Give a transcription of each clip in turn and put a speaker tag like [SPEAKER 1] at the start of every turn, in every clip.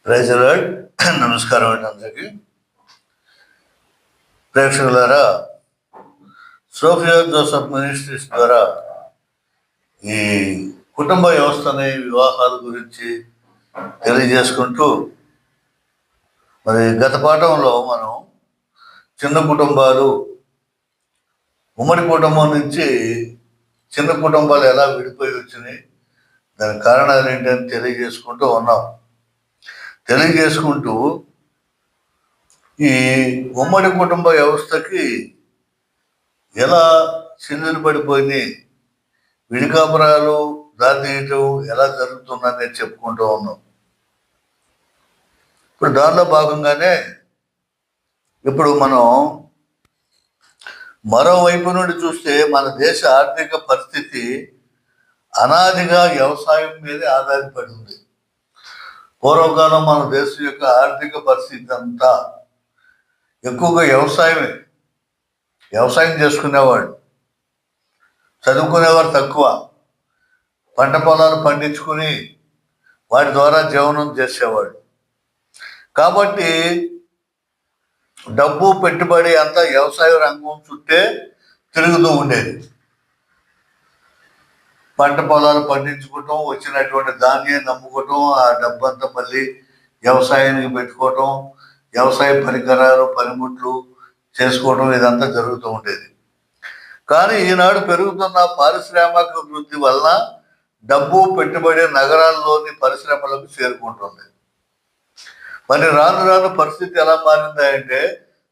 [SPEAKER 1] Praise the lord. నమస్కారం అండి అందరికీ. ప్రేక్షకులారా, సోఫియా జోసెఫ్ మినిస్ట్రీస్ ద్వారా ఈ కుటుంబ వ్యవస్థని, వివాహాల గురించి తెలియజేసుకుంటూ మరి గత పాఠంలో మనం చిన్న కుటుంబాలు, ఉమ్మడి కుటుంబం నుంచి చిన్న కుటుంబాలు ఎలా విడిపోయి వచ్చినాయి, దాని కారణాలు ఏంటని తెలియజేసుకుంటూ ఈ ఉమ్మడి కుటుంబ వ్యవస్థకి ఎలా చిల్లులు పడిపోయి విడికాపురాలు దాటేయటం ఎలా జరుగుతుందని చెప్పుకుంటూ ఉన్నాం. ఇప్పుడు దానిలో భాగంగానే ఇప్పుడు మనం మరోవైపు నుండి చూస్తే మన దేశ ఆర్థిక పరిస్థితి అనాదిగా వ్యవసాయం మీదే ఆధారపడి ఉంది. పూర్వకాలం మన దేశం యొక్క ఆర్థిక పరిస్థితి అంతా ఎక్కువగా వ్యవసాయం చేసుకునేవాడు, చదువుకునేవారు తక్కువ, పంట పొలాలు పండించుకుని వాటి ద్వారా జీవనం చేసేవాడు. కాబట్టి డబ్బు పెట్టుబడి అంతా వ్యవసాయ రంగం చుట్టే తిరుగుతూ ఉండేది. పంట పొలాలు పండించుకోవటం, వచ్చినటువంటి ధాన్యాన్ని నమ్ముకోవటం, ఆ డబ్బంతా మళ్ళీ వ్యవసాయానికి పెట్టుకోవటం, వ్యవసాయ పరికరాలు, పనిముట్లు చేసుకోవటం, ఇదంతా జరుగుతూ ఉండేది. కానీ ఈనాడు పెరుగుతున్న పారిశ్రామిక వృద్ధి వలన డబ్బు పెట్టుబడి నగరాల్లోని పరిశ్రమలకు చేరుకుంటుంది. మరి రాను రాను పరిస్థితి ఎలా మారిందంటే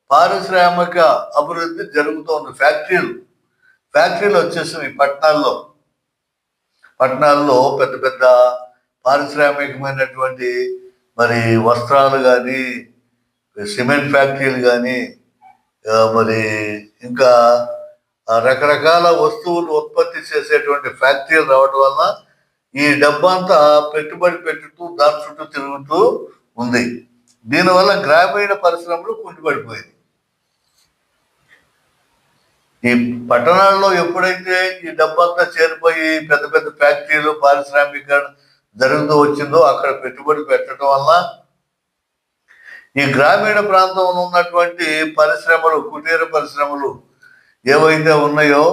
[SPEAKER 1] పారిశ్రామిక అభివృద్ధి జరుగుతోంది. ఫ్యాక్టరీలు వచ్చేసినాయి పట్టణాల్లో పెద్ద పెద్ద పారిశ్రామికమైనటువంటి మరి వస్త్రాలు కానీ, సిమెంట్ ఫ్యాక్టరీలు కానీ, మరి ఇంకా రకరకాల వస్తువులు ఉత్పత్తి చేసేటువంటి ఫ్యాక్టరీలు రావడం వల్ల ఈ డబ్బంతా పెట్టుబడి పెట్టుతూ దాని చుట్టూ తిరుగుతూ ఉంది. దీనివల్ల గ్రామీణ పరిశ్రమలు కుంటుపడిపోయింది. ఈ పట్టణాల్లో ఎప్పుడైతే ఈ డబ్బంతా చేరిపోయి పెద్ద పెద్ద ఫ్యాక్టరీలు, పారిశ్రామికీకరణ జరుగుతూ వచ్చిందో అక్కడ పెట్టుబడి పెట్టడం వల్ల ఈ గ్రామీణ ప్రాంతంలో ఉన్నటువంటి పరిశ్రమలు, కుటీర పరిశ్రమలు ఏవైతే ఉన్నాయో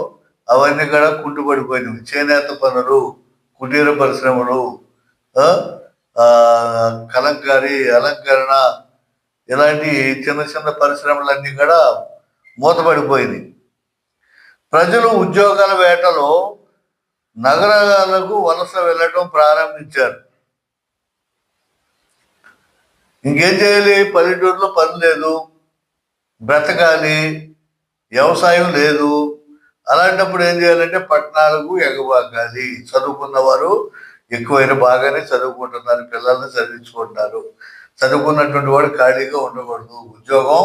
[SPEAKER 1] అవన్నీ కూడా కుంటుపడిపోయినవి. చేనేత పనులు, కుటీర పరిశ్రమలు, కలంకారీ, అలంకరణ, ఇలాంటి చిన్న చిన్న పరిశ్రమలన్నీ కూడా మూతపడిపోయింది. ప్రజలు ఉద్యోగాల వేటలో నగరాలకు వలస వెళ్ళటం ప్రారంభించారు. ఇంకేం చేయాలి? పల్లెటూరులో పని లేదు, బ్రతకాలి, వ్యవసాయం లేదు. అలాంటప్పుడు ఏం చేయాలంటే పట్టణాలకు ఎగబాకాలి. చదువుకున్న వారు ఎక్కువైన బాగానే చదువుకుంటున్నారు, పిల్లల్ని చదివించుకుంటున్నారు. చదువుకున్నటువంటి వాడు ఖాళీగా ఉండకూడదు, ఉద్యోగం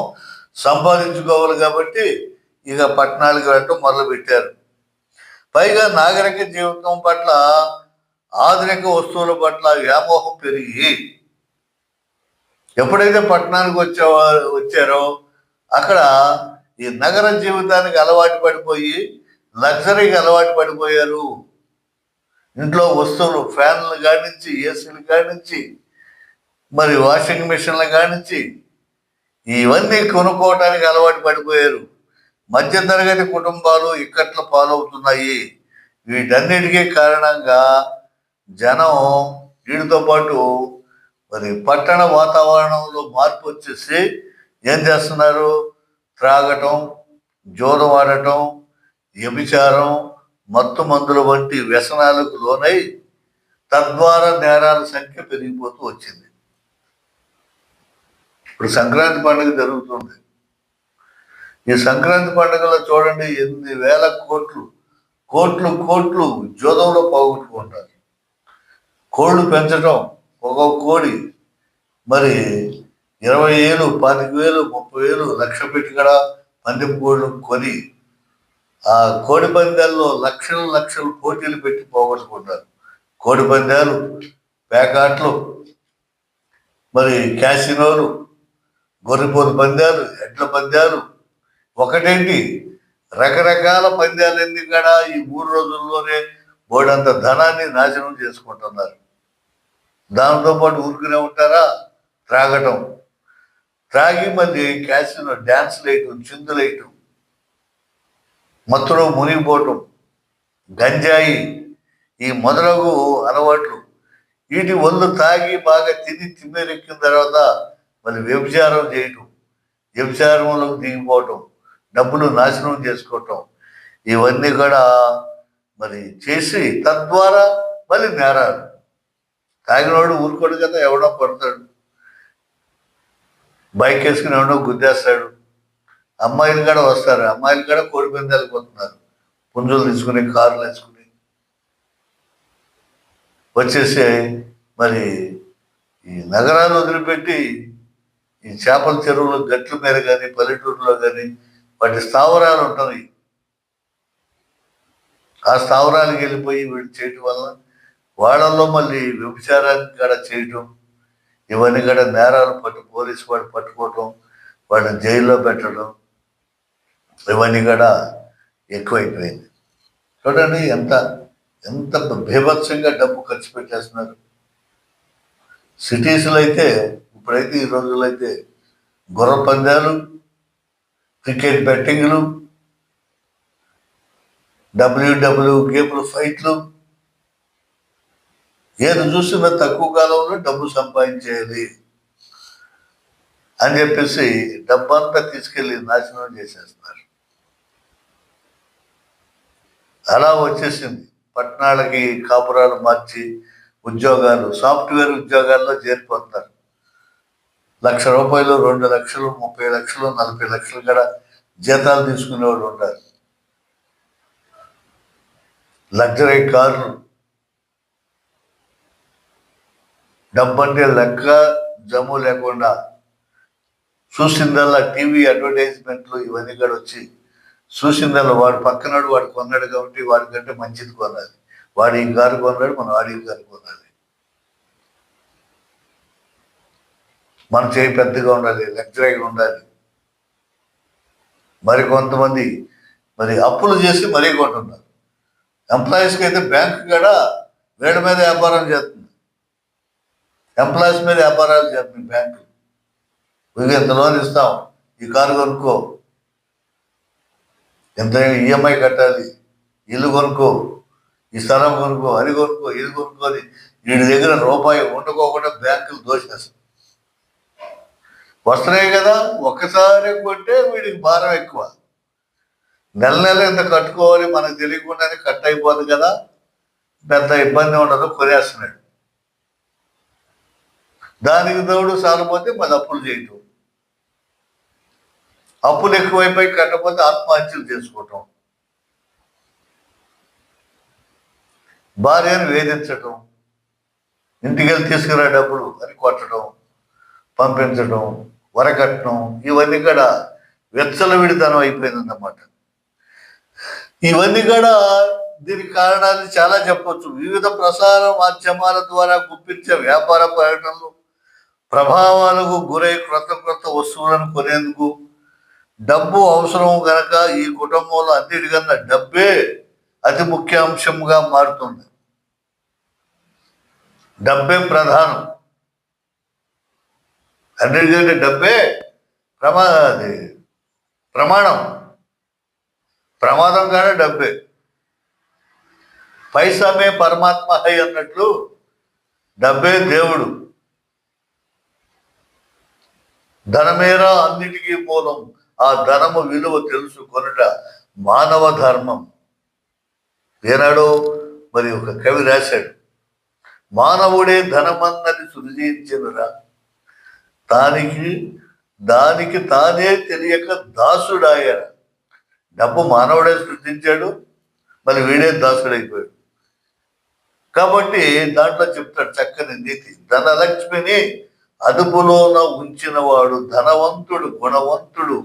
[SPEAKER 1] సంపాదించుకోవాలి. కాబట్టి ఇక పట్టణాలకు వెళ్ళటం మొదలుపెట్టారు. పైగా నాగరిక జీవితం పట్ల, ఆధునిక వస్తువుల పట్ల వ్యామోహం పెరిగి ఎప్పుడైతే పట్టణానికి వచ్చారో అక్కడ ఈ నగర జీవితానికి అలవాటు పడిపోయి లగ్జరీకి అలవాటు పడిపోయారు. ఇంట్లో వస్తువులు, ఫ్యాన్లు కానించి, ఏసీలు కానించి, మరి వాషింగ్ మిషన్లు కానించి ఇవన్నీ కొనుక్కోవటానికి అలవాటు పడిపోయారు. మధ్యతరగతి కుటుంబాలు ఇక్కట్లు పాలవుతున్నాయి. వీటన్నిటికీ కారణంగా జనం వీటితో పాటు మరి పట్టణ వాతావరణంలో మార్పు వచ్చేసి ఏం చేస్తున్నారు? త్రాగటం, జూదం ఆడటం, వ్యభిచారం, మత్తు మందుల వంటి వ్యసనాలకు లోనై తద్వారా నేరాల సంఖ్య పెరిగిపోతూ వచ్చింది. ఇప్పుడు సంక్రాంతి పండుగ జరుగుతుంది. ఈ సంక్రాంతి పండుగలో చూడండి ఎన్ని వేల కోట్లు జూదంలో పోగొట్టుకుంటారు. కోళ్ళు పెంచడం, ఒక్కొక్క కోడి మరి 20,000, 25,000, 30,000, లక్ష పెట్టి కూడా పందెం కోళ్ళు కొని ఆ కోడి పందాల్లో లక్షలు పోటీలు పెట్టి పోగొట్టుకుంటారు. కోడి పందాలు, పేకాట్లు, మరి క్యాసినోలు, గొర్రెపోతు పందాలు, ఎడ్ల పందాలు, ఒకటేంటి రకరకాల పందాలన్నీ కూడా ఈ 3 రోజుల్లోనే బోర్డంత ధనాన్ని నాశనం చేసుకుంటున్నారు. దాంతో పాటు ఊరుకునే ఉంటారా? త్రాగటం, త్రాగి మళ్ళీ క్యాసినో డ్యాన్స్ వేయటం, చిందులేయటం, మత్తులో మునిగిపోవటం, గంజాయి, ఈ మొదలగు అలవాట్లు, వీటి ఒళ్ళు తాగి బాగా తిమ్మెరెక్కిన తర్వాత మళ్ళీ వ్యభిచారం చేయటం, వ్యభిచారంలోకి దిగిపోవటం, డబ్బులు నాశనం చేసుకోవటం, ఇవన్నీ కూడా మరి చేసి తద్వారా మళ్ళీ నేరాలు. తాగినోడు ఊరుకోడు కదా, ఎవడో కొడతాడు, బైక్ వేసుకుని ఎవడో గుద్దేస్తాడు. అమ్మాయిలు కూడా వస్తారు, అమ్మాయిలు కూడా కోడి పందాలకు పోతున్నారు, పుంజులు తీసుకుని కార్లు వేసుకుని వచ్చేసి మరి ఈ నగరాలు వదిలిపెట్టి ఈ చేపల చెరువులు గట్ల మీద కానీ పల్లెటూరులో కానీ వాటి స్థావరాలు ఉంటాయి. ఆ స్థావరాలకు వెళ్ళిపోయి వీళ్ళు చేయటం వల్ల వాళ్ళల్లో మళ్ళీ వ్యభిచారాన్ని కూడా చేయటం, ఇవన్నీ కూడా నేరాలు పోలీసు వాడు పట్టుకోవటం, వాళ్ళని జైల్లో పెట్టడం, ఇవన్నీ కూడా ఎక్కువైపోయింది. చూడండి ఎంత ఎంత బీభత్సంగా డబ్బు ఖర్చు పెట్టేస్తున్నారు. సిటీస్లో అయితే ఇప్పుడైతే ఈ రోజుల్లో అయితే గుర్ర పందాలు, క్రికెట్ బెట్టింగ్లు, డబ్ల్యూడబ్ల్యూ గేమ్లు, ఫైట్లు, ఏది చూసినా తక్కువ కాలంలో డబ్బు సంపాదించేయాలి అని చెప్పేసి డబ్బంతా తీసుకెళ్ళి నాశనం చేసేస్తున్నారు. అలా వచ్చేసింది. పట్టణాలకి కాపురాలు మార్చి ఉద్యోగాలు, సాఫ్ట్వేర్ ఉద్యోగాల్లో చేరిపోతున్నారు. ₹1,00,000, 2 లక్షలు, 30 లక్షలు, 40 లక్షలు కూడా జీతాలు తీసుకునేవాళ్ళు ఉంటారు. లగ్జరీ కార్లు, డబ్బంటే లెక్క జమ్ము లేకుండా చూసిందల్లా టీవీ అడ్వర్టైజ్మెంట్లు ఇవన్నీ కూడా వచ్చి చూసిందల్లా వాడు పక్కనాడు వాడు కొన్నాడు కాబట్టి వాడికంటే మంచిది కొనాలి, వాడు ఈ కారు కొన్నాడు మనం వాడి ఈ కారు కొనాలి, మన చేయి పెద్దగా ఉండాలి, లగ్జరీగా ఉండాలి. మరి కొంతమంది మరి అప్పులు చేసి మరీ కొంటున్నారు. ఎంప్లాయీస్కి అయితే బ్యాంకు కూడా వీళ్ళ మీద వ్యాపారం చేస్తుంది, ఎంప్లాయీస్ మీద వ్యాపారాలు చేస్తుంది బ్యాంకు. ఇంత లోన్ ఇస్తాం, ఈ కారు కొనుక్కో, ఎంత ఈఎంఐ కట్టాలి, ఇల్లు కొనుక్కో, ఈ స్థలం కొనుక్కో, అది కొనుక్కో, ఇది కొనుక్కొని వీడి దగ్గర రూపాయి వండుకోకుండా బ్యాంకులు దోషేస్తాయి. వస్తున్నాయి కదా, ఒక్కసారి కొంటే వీడికి భారం ఎక్కువ, నెల నెల ఎంత కట్టుకోవాలి మనకు తెలియకుండానే కట్ అయిపోతుంది కదా, పెద్ద ఇబ్బంది ఉండదు, కొనేస్తున్నాడు. దానికి తోడు సాలపోతే మన అప్పులు చేయటం, అప్పులు ఎక్కువైపోయి కట్టకపోతే ఆత్మహత్యలు చేసుకోవటం, భార్యను వేధించటం, ఇంటికి వెళ్ళి తీసుకురా డబ్బులు అని కొట్టడం, పంపించడం, వరకట్నం, ఇవన్నీ కూడా విచ్చలవిడితనం అయిపోయిందన్నమాట. ఇవన్నీ కూడా దీనికి కారణాలు చాలా చెప్పొచ్చు. వివిధ ప్రసార మాధ్యమాల ద్వారా గుప్పించే వ్యాపార ప్రకటనలు, ప్రభావాలకు గురై క్రొత్త వస్తువులను కొనేందుకు డబ్బు అవసరం గనక ఈ కుటుంబంలో అన్నిటికన్నా డబ్బే అతి ముఖ్య అంశంగా మారుతుంది. డబ్బే ప్రధానం, అన్నిటికంటే డబ్బే ప్రమాణం, ప్రమాదం కానీ డబ్బే. పైసామే పరమాత్మ హై అన్నట్లు డబ్బే దేవుడు, ధనమేరా అన్నిటికీ మూలం, ఆ ధనము విలువ తెలుసుకొనుట మానవ ధర్మం. ఏనాడో మరి ఒక కవి రాశాడు, మానవుడే ధనమన్నది సృజించినరా, దానికి తానే తెలియక దాసుడాయన. డబ్బు మానవుడే సృష్టించాడు, మరి వీడే దాసుడైపోయాడు. కాబట్టి దాంట్లో చెప్తాడు చక్కని నీతి, ధనలక్ష్మిని అదుపులోన ఉంచినవాడు ధనవంతుడు, గుణవంతుడు,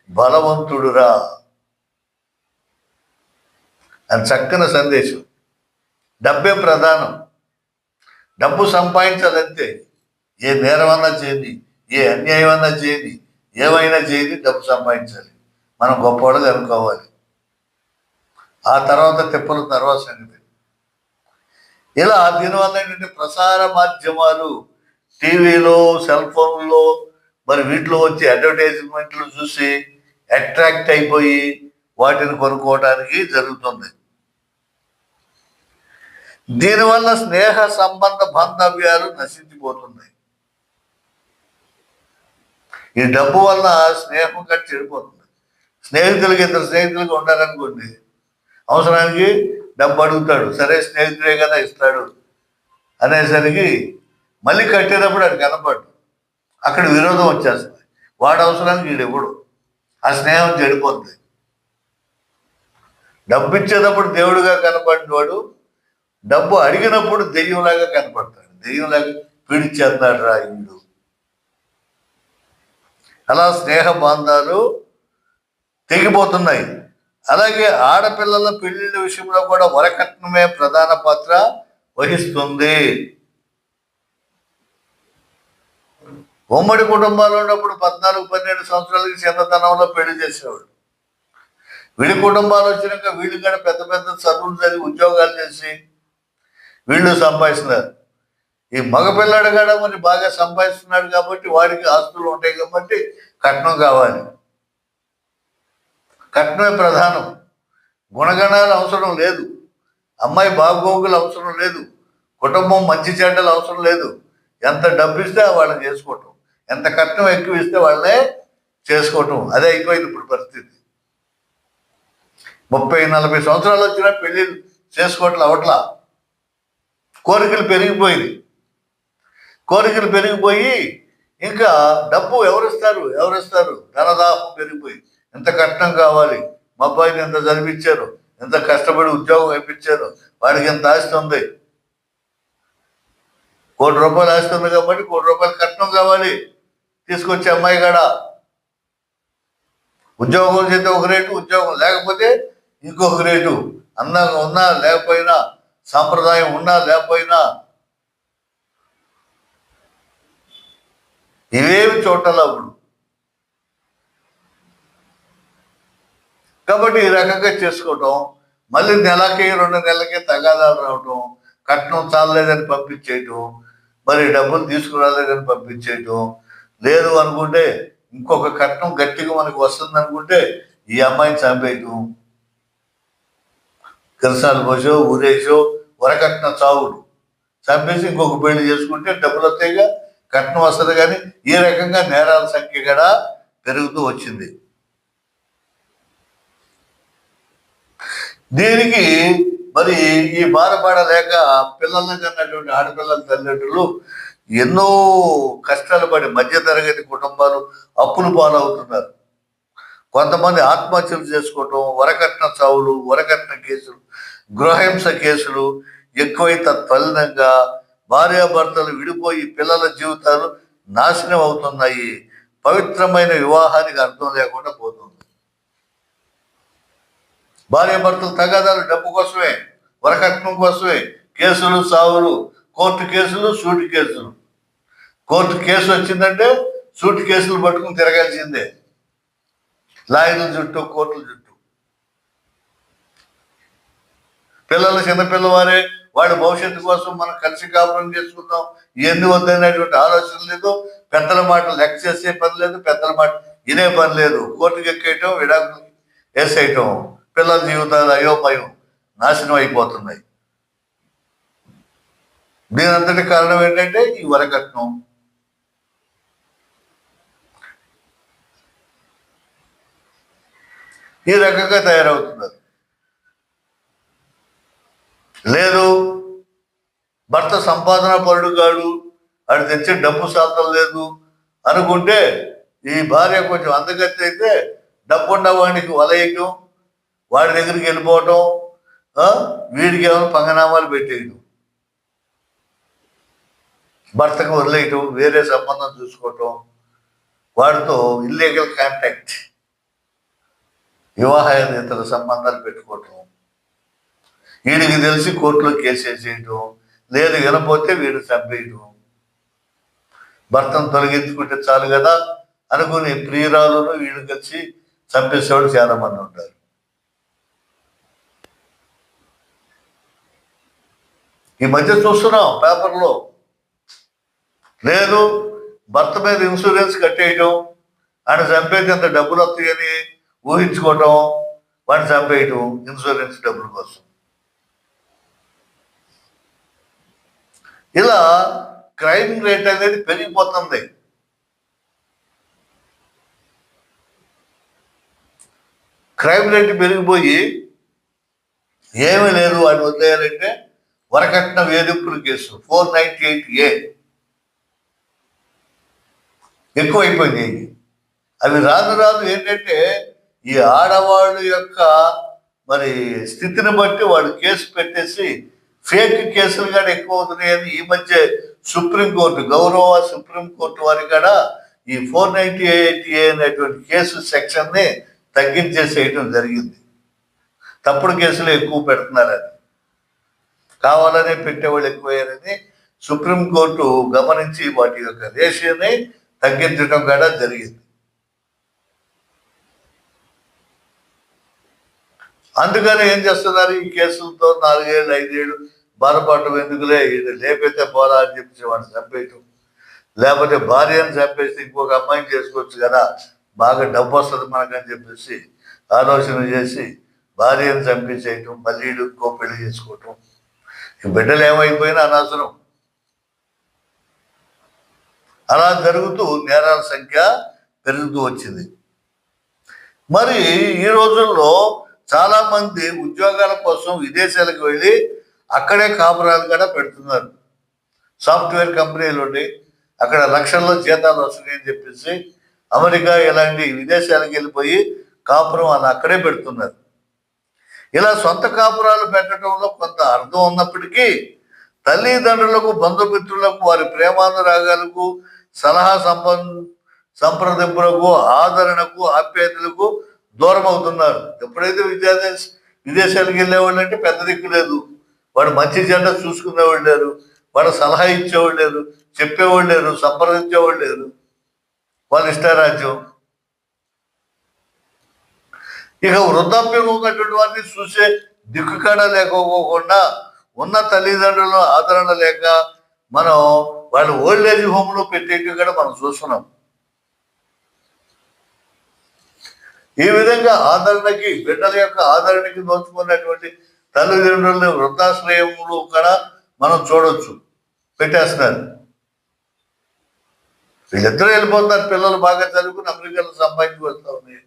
[SPEAKER 1] బలవంతుడురా అని చక్కని సందేశం. డబ్బే ప్రధానం, డబ్బు సంపాదించాలంతే. ఏ నేరమన్నా చేయండి, ఏ అన్యాయం అన్నా చేయండి, ఏమైనా చేయండి, డబ్బు సంపాదించాలి, మనం గొప్పవాళ్ళగా అనుకోవాలి. ఆ తర్వాత తిప్పలు సంగతి. ఇలా దీనివల్ల ఏంటంటే ప్రసార మాధ్యమాలు టీవీలో, సెల్ ఫోన్లో, మరి వీటిలో వచ్చే అడ్వర్టైజ్మెంట్లు చూసి అట్రాక్ట్ అయిపోయి వాటిని కొనుక్కోవడానికి జరుగుతుంది. దీనివల్ల స్నేహ సంబంధ బాంధవ్యాలు నశించిపోతున్నాయి. ఈ డబ్బు వల్ల స్నేహం కట్టి చెడిపోతుంది. స్నేహితులకి, ఇద్దరు స్నేహితులకి ఉండాలనుకోండి, అవసరానికి డబ్బు అడుగుతాడు, సరే స్నేహితుడే కదా ఇస్తాడు అనేసరికి మళ్ళీ కట్టేటప్పుడు అది కనపడు, అక్కడ విరోధం వచ్చేస్తుంది. వాడు అవసరానికి వీడు ఇవ్వడు, ఆ స్నేహం చెడిపోతుంది. డబ్బు ఇచ్చేటప్పుడు దేవుడిగా కనపడినవాడు డబ్బు అడిగినప్పుడు దెయ్యంలాగా కనపడతాడు. దెయ్యంలాగా పీడిచ్చేస్తాడు రా వీడు. అలా స్నేహ బంధాలు తెగిపోతున్నాయి. అలాగే ఆడపిల్లల పెళ్లిళ్ళ విషయంలో కూడా వరకట్నమే ప్రధాన పాత్ర వహిస్తుంది. ఉమ్మడి కుటుంబాలు ఉన్నప్పుడు 14-12 సంవత్సరాలకి చిన్నతనంలో పెళ్లి చేసేవాడు. వీడి కుటుంబాలు వచ్చినాక వీళ్ళు కూడా పెద్ద పెద్ద చదువులు చదివి ఉద్యోగాలు చేసి వీళ్ళు సంపాదిస్తున్నారు. ఈ మగపిల్లాడు కూడా మరి బాగా సంపాదిస్తున్నాడు కాబట్టి వాడికి ఆస్తులు ఉంటాయి కాబట్టి కట్నం కావాలి. కట్నమే ప్రధానం. గుణగణాలు అవసరం లేదు, అమ్మాయి బాగోగులు అవసరం లేదు, కుటుంబం మంచి చెడ్డలు అవసరం లేదు. ఎంత డబ్బు ఇస్తే వాళ్ళని చేసుకోవటం, ఎంత కట్నం ఎక్కువ ఇస్తే వాళ్ళనే చేసుకోవటం. అదే అయిపోయింది ఇప్పుడు పరిస్థితి. 30-40 సంవత్సరాలు వచ్చినా పెళ్లి చేసుకోవట్లే అవట్లా. కోరికలు పెరిగిపోయి ఇంకా డబ్బు ఎవరిస్తారు, ధనదాహం పెరిగిపోయి ఎంత కట్నం కావాలి, మా అబ్బాయిని ఎంత చదివించారు, ఎంత కష్టపడి ఉద్యోగం ఇప్పించారు, వాడికి ఎంత ఆస్తి ఉంది, ₹1 కోటి ఆస్తి ఉంది కాబట్టి ₹1 కోటి కట్నం కావాలి, తీసుకొచ్చే అమ్మాయి కాడ. ఉద్యోగం చేస్తే ఒక రేటు, ఉద్యోగం లేకపోతే ఇంకొక రేటు. అందంగా ఉన్నా లేకపోయినా, సాంప్రదాయం ఉన్నా లేకపోయినా, ఇవేమి చూడాలి అప్పుడు. కాబట్టి ఈ రకంగా చేసుకోవటం, మళ్ళీ నెలకి 2 నెలలకి తగాదాలు రావటం, కట్నం చాలలేదని పంపించేయటం, మరి డబ్బులు తీసుకురాలేదని పంపించేయటం, లేదు అనుకుంటే ఇంకొక కట్నం గట్టిగా మనకు వస్తుంది అనుకుంటే ఈ అమ్మాయిని చంపేయటం, కిరసాలు పోసో ఊరేసో వరకట్న చావుడు చంపేసి ఇంకొక పెళ్లి చేసుకుంటే డబ్బులు వస్తాయిగా, కట్నం వస్తుంది. కానీ ఈ రకంగా నేరాల సంఖ్య కూడా పెరుగుతూ వచ్చింది. దీనికి మరి ఈ బాధపడలేక పిల్లల్ని కన్నటువంటి ఆడపిల్లల తల్లిదండ్రులు ఎన్నో కష్టాలు పడి మధ్యతరగతి కుటుంబాలు అప్పులు పాలవుతున్నారు. కొంతమంది ఆత్మహత్యలు చేసుకోవటం, వరకట్న చావులు, వరకట్న కేసులు, గృహహింస కేసులు ఎక్కువై తత్ఫలితంగా భార్యాభర్తలు విడిపోయి పిల్లల జీవితాలు నాశనం అవుతున్నాయి. పవిత్రమైన వివాహానికి అర్థం లేకుండా పోతుంది. భార్యాభర్తలు తగాదాలు డబ్బు కోసమే, వరకట్నం కోసమే, కేసులు సావులు, కోర్టు కేసులు, సూటి కేసులు. కోర్టు కేసు వచ్చిందంటే సూటి కేసులు పట్టుకుని తిరగాల్సిందే, లాయర్ల చుట్టూ, కోర్టుల చుట్టూ. పిల్లలు చిన్నపిల్లవారే, వాడి భవిష్యత్తు కోసం మనం కలిసి కాపురం చేసుకుందాం, ఇవన్నీ వద్దనేటువంటి ఆలోచన లేదు. పెద్దల మాట లెక్క చేసే పని లేదు, పెద్దల మాట వినే పని లేదు. కోర్టుకి ఎక్కేయటం, విడాకులు వేసేయటం, పిల్లల జీవితాలు అయోమయం నాశనం అయిపోతున్నాయి. దీని అంతటి కారణం ఏంటంటే ఈ వరకట్నం. ఈ రకంగా తయారవుతున్నారు. లేదు, భర్త సంపాదన పరుడు కాడు, వాడు తెచ్చే డబ్బు శాతం లేదు అనుకుంటే ఈ భార్య కొంచెం అందగత్తి అయితే డబ్బు ఉన్నవాడికి వలయటం, వాడి దగ్గరికి వెళ్ళిపోవటం, వీడికి ఏమైనా పంగనామాలు పెట్టేయటం, భర్తకు వదిలేయటం, వేరే సంబంధం చూసుకోవటం, వాడితో ఇల్లీగల్ కాంటాక్ట్, వివాహేతర సంబంధాలు పెట్టుకోవటం, వీడికి తెలిసి కోర్టులో కేసు వేసేయటం, లేదు వినపోతే వీడు చంపేయటం. భర్తను తొలగించుకుంటే చాలు కదా అనుకుని ప్రియురాలను వీళ్ళు కలిసి చంపేసేవాడు చాలా మంది ఉంటారు. ఈ మధ్య చూస్తున్నాం పేపర్లో లేదు భర్త మీద ఇన్సూరెన్స్ కట్టేయటం, ఆయన చంపేసి అంత డబ్బులు వస్తాయని ఊహించుకోవటం, వాడిని చంపేయటం ఇన్సూరెన్స్ డబ్బుల కోసం. ఇలా క్రైమ్ రేట్ అనేది పెరిగిపోతుంది. క్రైమ్ రేట్ పెరిగిపోయి ఏమీ లేదు వాడిని వదిలేయాలంటే వరకట్న వేధింపుల కేసు 498A ఎక్కువైపోయింది. అవి రాదు ఏంటంటే ఈ ఆడవాళ్ళ యొక్క మరి స్థితిని బట్టి వాడు కేసు పెట్టేసి ఫేక్ కేసులు కూడా ఎక్కువ అవుతున్నాయని ఈ మధ్య సుప్రీంకోర్టు, గౌరవ సుప్రీంకోర్టు వారి కూడా ఈ 498A అనేటువంటి కేసు సెక్షన్ని తగ్గించేసేయటం జరిగింది. తప్పుడు కేసులు ఎక్కువ పెడుతున్నారని, కావాలనే పెట్టేవాళ్ళు ఎక్కువయ్యారని సుప్రీంకోర్టు గమనించి వాటి యొక్క రేషియోని తగ్గించడం కూడా జరిగింది. అందుకని ఏం చేస్తున్నారు, ఈ కేసులతో 4 ఏళ్ళు 5 ఏళ్ళు బాధపడటం ఎందుకులే, లేపైతే పోరా అని చెప్పేసి వాడిని చంపేయటం, లేకపోతే భార్యను చంపేసి ఇంకొక అమ్మాయిని చేసుకోవచ్చు కదా, బాగా డబ్బు వస్తుంది మనకని చెప్పేసి ఆలోచన చేసి భార్యను చంపేసేయటం, మళ్ళీ ఇంకో పెళ్లి చేసుకోవటం. ఈ బిడ్డలు ఏమైపోయినా అనవసరం. అలా జరుగుతూ నేరాల సంఖ్య పెరుగుతూ వచ్చింది. మరి ఈ రోజుల్లో చాలా మంది ఉద్యోగాల కోసం విదేశాలకు వెళ్ళి అక్కడే కాపురాలు కూడా పెడుతున్నారు. సాఫ్ట్వేర్ కంపెనీలు ఉండి అక్కడ లక్షల్లో జీతాలు వస్తున్నాయని చెప్పేసి అమెరికా ఇలాంటి విదేశాలకు వెళ్ళిపోయి కాపురం అలా అక్కడే పెడుతున్నారు. ఇలా సొంత కాపురాలు పెట్టడంలో కొంత అర్థం ఉన్నప్పటికీ తల్లిదండ్రులకు, బంధుమిత్రులకు, వారి ప్రేమానురాగాలకు, సలహా సంప్రదింపులకు, ఆదరణకు, ఆప్యాయతలకు దూరం అవుతున్నారు. ఎప్పుడైతే విదేశాలకు వెళ్ళేవాళ్ళు అంటే పెద్ద దిక్కు లేదు, వాడు మంచి చెడ్డ చూసుకునేవాళ్ళు లేరు, వాడు సలహా ఇచ్చేవాళ్ళు లేరు, చెప్పేవాళ్ళు లేరు, సంప్రదించేవాళ్ళు లేరు, వాళ్ళ ఇష్టారాజ్యం. ఇక వృద్ధాప్యం ఉన్నటువంటి వారిని చూసే దిక్కు కాడా లేకపోకుండా, ఉన్న తల్లిదండ్రులను ఆదరణ లేక మనం వాళ్ళు ఓల్డ్ ఏజ్ హోమ్లో పెట్టేట్టు కూడా మనం చూస్తున్నాం. ఈ విధంగా ఆదరణకి, బిడ్డల యొక్క ఆదరణకి నోచుకున్నటువంటి తల్లిదండ్రులని వృద్ధాశ్రయంలో కూడా మనం చూడవచ్చు, పెట్టేస్తున్నారు. వీళ్ళిద్దరూ వెళ్ళిపోతున్నారు, పిల్లలు బాగా చదువుకుని అమెరికాలో సంపాదించి వస్తూ ఉన్నాయి.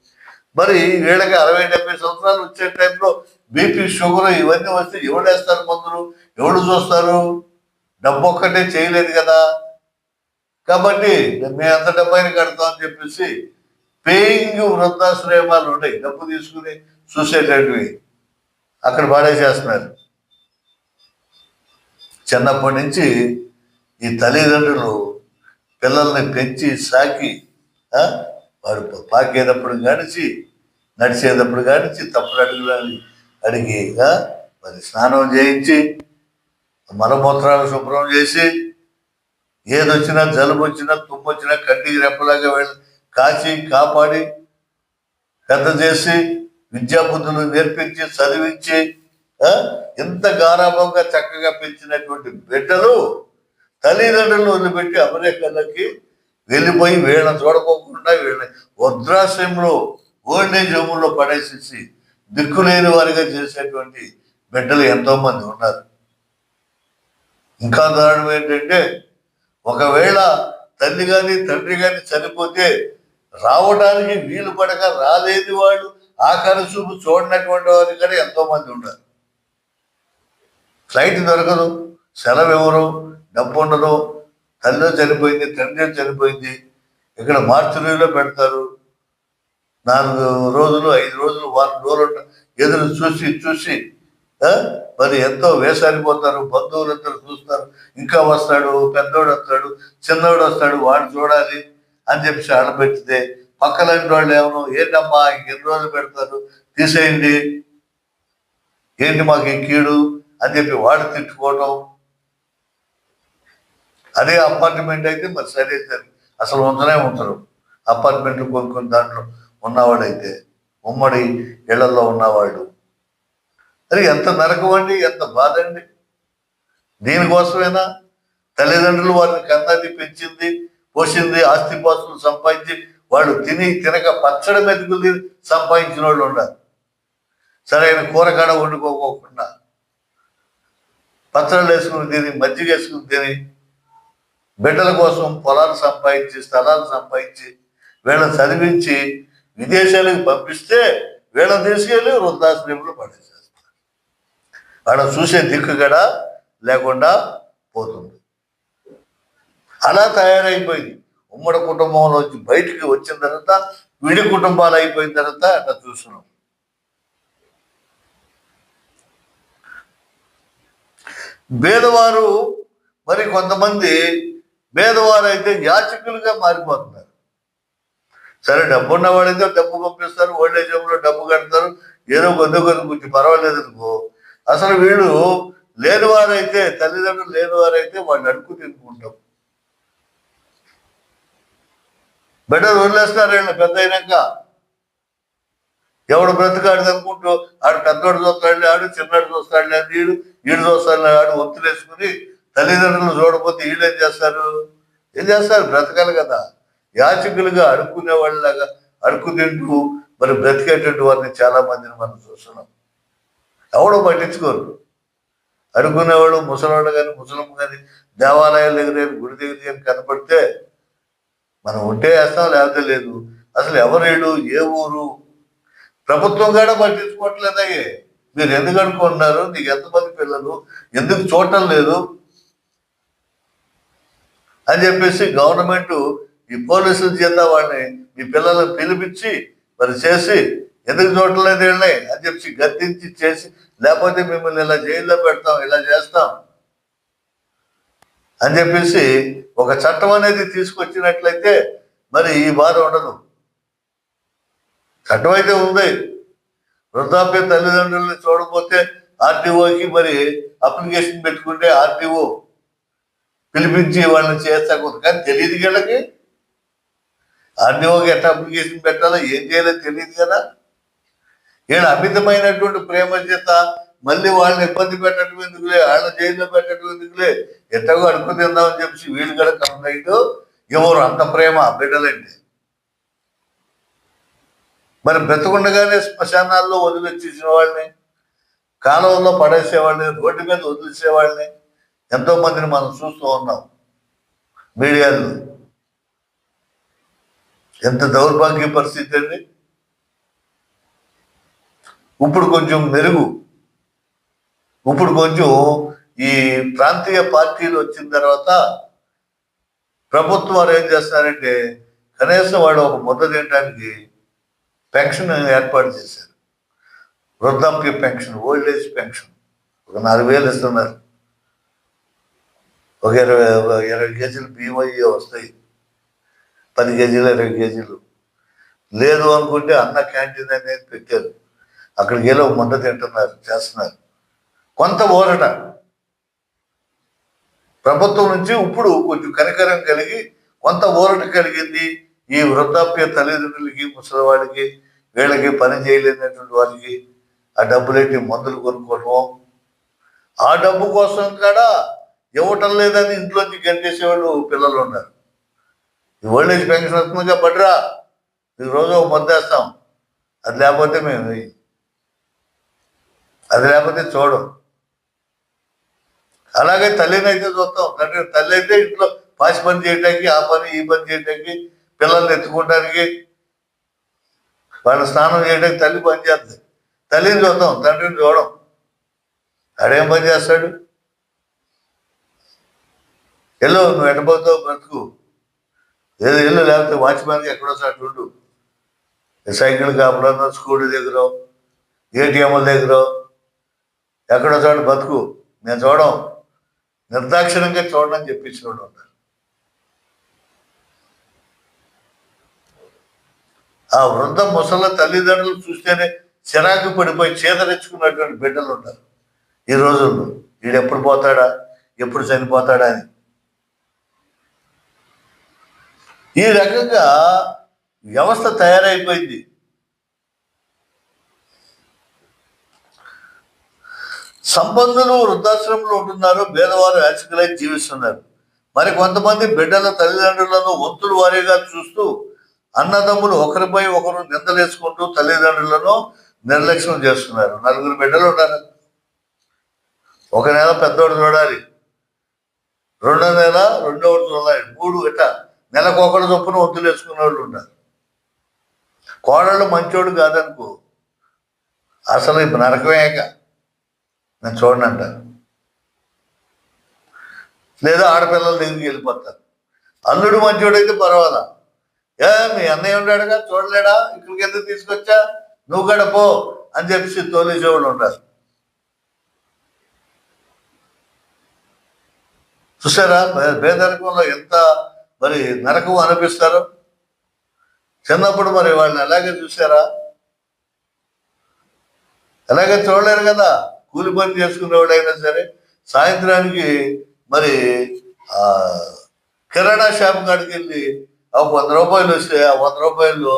[SPEAKER 1] మరి వీళ్ళకి 60-70 సంవత్సరాలు వచ్చే టైంలో బీపీ, షుగర్ ఇవన్నీ వస్తే ఎవడు వేస్తారు మందులు, ఎవడు చూస్తారు? డబ్బు ఒక్కటే చేయలేదు కదా. కాబట్టి మేము ఎంత డబ్బైనా కడతాం అని చెప్పేసి పేయింగ్ వృద్ధాశ్రయాలు ఉంటాయి, డబ్బు తీసుకుని చూసేటటువంటివి, అక్కడ పాడేసేస్తున్నారు. చిన్నప్పటి నుంచి ఈ తల్లిదండ్రులు పిల్లల్ని పెంచి సాకి, వాడు పాకేటప్పుడు కానిచి, నడిచేటప్పుడు కానిచి, తప్పుడు అడుగులు అడిగి మరి స్నానం చేయించి, మలమూత్రాలు శుభ్రం చేసి, ఏదొచ్చినా జలుబు వచ్చినా తుమ్ము వచ్చినా కంటికి రెప్పలాగా వెళ్ళి కాచి కాపాడి పెద్ద చేసి విద్యాబుద్ధులు నేర్పించి చదివించి ఎంత గారాభంగా చక్కగా పెంచినటువంటి బిడ్డలు తల్లిదండ్రులను వదిలిపెట్టి అమెరికాలకి వెళ్ళిపోయి వీళ్ళని చూడకోకుండా వీళ్ళని వృద్ధాశ్రయంలో, ఓల్డ్ ఏజ్ హోమ్లో పడేసేసి దిక్కులేని వారిగా చేసేటువంటి బిడ్డలు ఎంతో మంది ఉన్నారు. ఇంకా దారుణం ఏంటంటే, ఒకవేళ తల్లి కానీ తండ్రి కానీ చనిపోతే రావడానికి వీలు పడక రాలేని వాళ్ళు, ఆఖరి చూపు చూడనటువంటి వారు కానీ ఎంతో మంది ఉన్నారు. ఫ్లైట్ దొరకదు, సెలవు ఎవరు, డబ్బు ఉండదు, తల్లి చనిపోయింది, తండ్రి చనిపోయింది, ఇక్కడ మార్చురీలో పెడతారు. 4 రోజులు 5 రోజులు వారం రోజులు ఎదురు చూసి మరి ఎంతో వేసారిపోతారు. బంధువులందరూ చూస్తారు, ఇంకా వస్తాడు, పెద్దోడు వస్తాడు, చిన్నోడు వస్తాడు, వాడు చూడాలి అని చెప్పి ఆడబెట్టితే పక్కలాంటి వాళ్ళు ఏమో ఏంటమ్మా ఇంకెన్ని రోజులు పెడతారు, తీసేయండి, ఏంటి మాకు కీడు అని చెప్పి వాడు తిట్టుకోవటం. అదే అపార్ట్మెంట్ అయితే మరి సరే అసలు ఉంటారు. అపార్ట్మెంట్లు కొన్ని దాంట్లో ఉన్నవాడైతే, ఉమ్మడి ఇళ్లలో ఉన్నవాడు, అది ఎంత నరకం అండి, ఎంత బాధ అండి. దీనికోసమైనా తల్లిదండ్రులు వారిని కన్నది, పెంచింది, పోసింది, ఆస్తిపాస్తులు సంపాదించి వాళ్ళు తినక పచ్చడి మెతుకులు తిని సంపాదించిన వాళ్ళు ఉన్నారు. సరైన కూరగాడ వండుకోకుండా పచ్చళ్ళు వేసుకుని తిని, మజ్జిగ వేసుకుని తిని, బిడ్డల కోసం పొలాలు సంపాదించి, స్థలాలు సంపాదించి, వీళ్ళని చదివించి విదేశాలకు పంపిస్తే వీళ్ళని తీసుకెళ్ళి వృద్ధాశ్రమంలో పడేసేస్తారు. వాళ్ళని చూసే దిక్కు కూడా లేకుండా పోతుంది. అలా తయారైపోయింది. ఉమ్మడి కుటుంబంలోంచి బయటికి వచ్చిన తర్వాత విడి కుటుంబాలు అయిపోయిన తర్వాత అట్లా చూస్తున్నాం. పేదవారు మరి కొంతమంది పేదవారు అయితే యాచకులుగా మారిపోతున్నారు. సరే, డబ్బు ఉన్నవాడైతే డబ్బు పంపిస్తారు, ఓల్డేజ్ హోమ్లో డబ్బు కడతారు, ఏదో కొంచెం కొంచెం పర్వాలేదు అనుకో. అసలు వీళ్ళు లేనివారైతే, తల్లిదండ్రులు లేనివారైతే వాళ్ళు అడుగు తినుకుంటాం. బిడ్డలు వదిలేస్తున్నారు. వీళ్ళు పెద్ద అయినాక ఎవడు బ్రతకాడు అనుకుంటూ ఆడు పెద్దోడు చూస్తాడులే, ఆడు చిన్నాడు చూస్తాడులే, ఈడు చూస్తాడులే, ఆడు ఒత్తులు వేసుకుని తల్లిదండ్రులు చూడకపోతే వీళ్ళు ఏం చేస్తారు? బ్రతకాలి కదా. యాచకులుగా అడుక్కునే వాళ్ళలాగా అడుక్కు తింటూ మరి బ్రతికేటువంటి వారిని చాలా మందిని మనం చూస్తున్నాం. ఎవడో పట్టించుకోరు. అడుక్కునేవాడు ముసలాడు కానీ, ముసలమ్మ కానీ, దేవాలయాల దగ్గర కానీ, గుడి దగ్గర కానీ కనపడితే మనం ఉంటే వేస్తాం, లేకపోతే లేదు. అసలు ఎవరేడు, ఏ ఊరు, ప్రభుత్వం కూడా పట్టించుకోవట్లేదయ్యే. మీరు ఎందుకు అనుకుంటున్నారు? నీకు ఎంతమంది పిల్లలు, ఎందుకు చూడటం లేదు అని చెప్పేసి గవర్నమెంట్ ఈ పోలీసుల చేత వాడిని మీ పిల్లలను పిలిపించి మరి చేసి ఎందుకు చూడలేదు వీళ్ళని అని చెప్పి గద్దించి చేసి, లేకపోతే మిమ్మల్ని ఇలా జైల్లో పెడతాం, ఇలా చేస్తాం అని చెప్పేసి ఒక చట్టం అనేది తీసుకొచ్చినట్లయితే మరి ఈ బాధ ఉండదు. చట్టం అయితే ఉంది. వృద్ధాప్య తల్లిదండ్రుల్ని చూడకపోతే ఆర్టీఓకి మరి అప్లికేషన్ పెట్టుకుంటే ఆర్టీఓ పిలిపించి వాళ్ళని చేస్తా కొంత, కానీ తెలియదు వీళ్ళకి. ఆర్టీఓకి ఎట్లా అప్లికేషన్ పెట్టాలో ఏం చేయాలో తెలియదు కదా. వీళ్ళ అమితమైనటువంటి ప్రేమ చేత మళ్ళీ వాళ్ళని ఇబ్బంది పెట్టడం ఎందుకులే, వాళ్ళని జైల్లో పెట్టడం ఎందుకులే, ఎట్టగో అడుగు తిందామని చెప్పి వీళ్ళు కూడా కంప్లైంట్ ఎవరు. అంత ప్రేమ బిడ్డలండి. మరి బ్రతకుండగానే శ్మశానాల్లో వదిలిచ్చేసిన వాళ్ళని, కాలువల్లో పడేసేవాళ్ళని, రోడ్డు మీద వదిలేసేవాళ్ళని ఎంతో మందిని మనం చూస్తూ ఉన్నాం మీడియాలో. ఎంత దౌర్భాగ్య పరిస్థితి అండి. ఇప్పుడు కొంచెం మెరుగు. ఇప్పుడు కొంచెం ఈ ప్రాంతీయ పార్టీలు వచ్చిన తర్వాత ప్రభుత్వం వారు ఏం చేస్తారంటే కనీసం వాడు ఒక ముద్ద తినడానికి పెన్షన్ ఏర్పాటు చేశారు. వృద్ధాప్య పెన్షన్, ఓల్డ్ ఏజ్ పెన్షన్ ఒక 4,000 ఇస్తున్నారు. ఒక 20 కేజీలు బియ్యం వస్తాయి, 10 కేజీలు 20 కేజీలు. లేదు అనుకుంటే అన్న క్యాంటీన్ అనేది పెట్టారు. అక్కడికి వెళ్ళి ఒక ముద్ద తింటున్నారు, చేస్తున్నారు. కొంత ఊరట ప్రభుత్వం నుంచి ఇప్పుడు కొంచెం కనికరం కలిగి కొంత ఊరట కలిగింది. ఈ వృద్ధాప్య తల్లిదండ్రులకి, ముసలివాడికి, వీళ్ళకి పని చేయలేనటువంటి వారికి ఆ డబ్బులెట్టి మందులు కొనుక్కోవడం, ఆ డబ్బు కోసం కూడా ఇవ్వటం లేదని ఇంట్లోంచి గంటేసేవాళ్ళు పిల్లలు ఉన్నారు. ఈ ఓల్డ్ ఏజ్ పెన్షన్ వస్తుందిగా, పడ్రా ఈ రోజు ఒక ముద్దేస్తాం, అది లేకపోతే మేము అది లేకపోతే చూడం. అలాగే తల్లిని అయితే చూస్తాం. తల్లి అయితే ఇంట్లో పాసి పని చేయడానికి, ఆ పని ఈ పని చేయడానికి, పిల్లల్ని ఎత్తుకోవడానికి, వాళ్ళ స్నానం చేయడానికి తల్లి పని చేస్తుంది. తల్లిని చూద్దాం, తండ్రిని చూడం. ఆడేం పని చేస్తాడు? ఎల్లు, నువ్వు ఎట్టబోతావు బ్రతుకు, ఏదో ఇల్లు, లేకపోతే వాచ్మెన్కి ఎక్కడో సాటి ఉండు, సైకిల్ కాపడో, స్కూల్ దగ్గర, ఏటీఎంల దగ్గర ఎక్కడో చోట బతుకు, నేను చూడం, నిర్దాక్షిణ్యంగా చూడని చెప్పించిన వాళ్ళు ఉన్నారు. ఆ వృద్ధ ముసల తల్లిదండ్రులు చూస్తేనే చిరాకు పడిపోయి చేదరించుకున్నటువంటి బిడ్డలు ఉన్నారు ఈ రోజుల్లో. వీడు ఎప్పుడు పోతాడా, ఎప్పుడు చనిపోతాడా అని. ఈ రకంగా వ్యవస్థ తయారైపోయింది. సంపన్నులు వృద్ధాశ్రమంలో ఉంటున్నారు, పేదవారు యాచకులై జీవిస్తున్నారు. మరి కొంతమంది బిడ్డల తల్లిదండ్రులను వంతుల వారీగా చూస్తూ అన్నదమ్ములు ఒకరిపై ఒకరు నిందలేసుకుంటూ తల్లిదండ్రులను నిర్లక్ష్యం చేస్తున్నారు. 4 బిడ్డలు ఉన్నారు. ఒక నెల పెద్దోడు చూడాలి, రెండో నెల రెండోడు చూడాలి, 3 గట్ట నెలకు ఒకడు చొప్పున వంతులు వేసుకునే వాళ్ళు ఉన్నారు. కోడళ్ళు మంచోడు కాదనుకో, అసలు ఇప్పుడు నరకమేక నేను చూడనంటాను. లేదా ఆడపిల్లల దగ్గరికి వెళ్ళిపోతారు. అల్లుడు మంచోడైతే పర్వాలా, మీ అన్నయ్య ఉన్నాడుగా చూడలేడా, ఇక్కడికి ఎందుకు తీసుకొచ్చా, నువ్వు గడపో అని చెప్పేసి తోలేసేవాళ్ళు ఉంటారు. చూసారా పేదరికంలో ఎంత మరి నరకం అనిపిస్తారో. చిన్నప్పుడు మరి వాళ్ళని ఎలాగే చూసారా, ఎలాగే చూడలేరు కదా. కూలి పని చేసుకునేవాడైనా సరే సాయంత్రానికి మరి కిరాణా షాప్ కాడికి వెళ్ళి ఒక 100 రూపాయలు వస్తే ఆ 100 రూపాయలు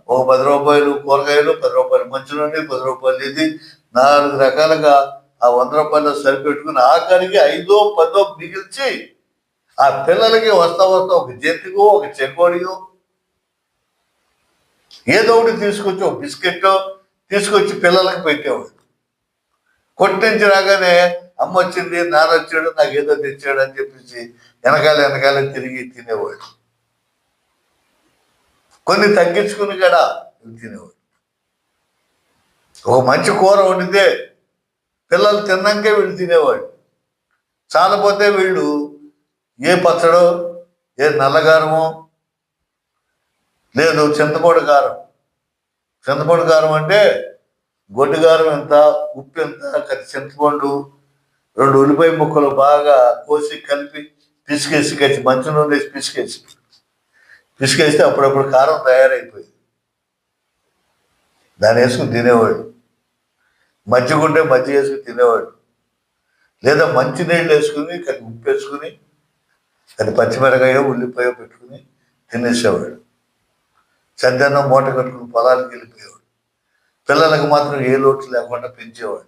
[SPEAKER 1] ఒక 10 రూపాయలు కూరగాయలు, 10 రూపాయలు మంచినూనె, 10 రూపాయలు ఇది 4 రకాలుగా ఆ 100 రూపాయలు సరిపెట్టుకుని ఆఖరికి 5 10 మిగిల్చి ఆ పిల్లలకి వస్తా ఒక జంతికో ఒక చెకోడియో ఏదో ఒకటి తీసుకొచ్చి ఒక బిస్కెట్ తీసుకొచ్చి పిల్లలకి పెట్టేవాడు. కొట్టించి రాగానే అమ్మ వచ్చింది, నాన్న వచ్చాడు, నాకు ఏదో తెచ్చాడు అని చెప్పేసి వెనకాల తిరిగి తినేవాడు. కొన్ని తగ్గించుకుని కూడా తినేవాడు. ఒక మంచి కూర వండితే పిల్లలు తిన్నాకే వీళ్ళు తినేవాడు. చాలపోతే వీళ్ళు ఏ పచ్చడో, ఏ నల్లగారమో, లేదు చింతపొడి కారం. చింతపొడి కారం అంటే గొడ్డుగారం ఎంత, ఉప్పు ఎంత, చింతపండు, 2 ఉల్లిపాయ ముక్కలు బాగా కోసి కలిపి పిసికేసి మంచి నూనె వేసి పిసికేస్తే అప్పుడప్పుడు కారం తయారైపోయింది. దాన్ని వేసుకుని తినేవాడు. మజ్జిగ ఉంటే మజ్జిగ వేసుకుని తినేవాడు. లేదా మంచి నీళ్ళు వేసుకుని ఉప్పు వేసుకుని అది పచ్చిమిరకాయో ఉల్లిపాయో పెట్టుకుని తినేసేవాడు. సద్యాన్నం మూట కట్టుకుని పొలాలకు వెళ్ళిపోయేవాడు. పిల్లలకు మాత్రం ఏ లోటు లేకుండా పెంచేవాడు.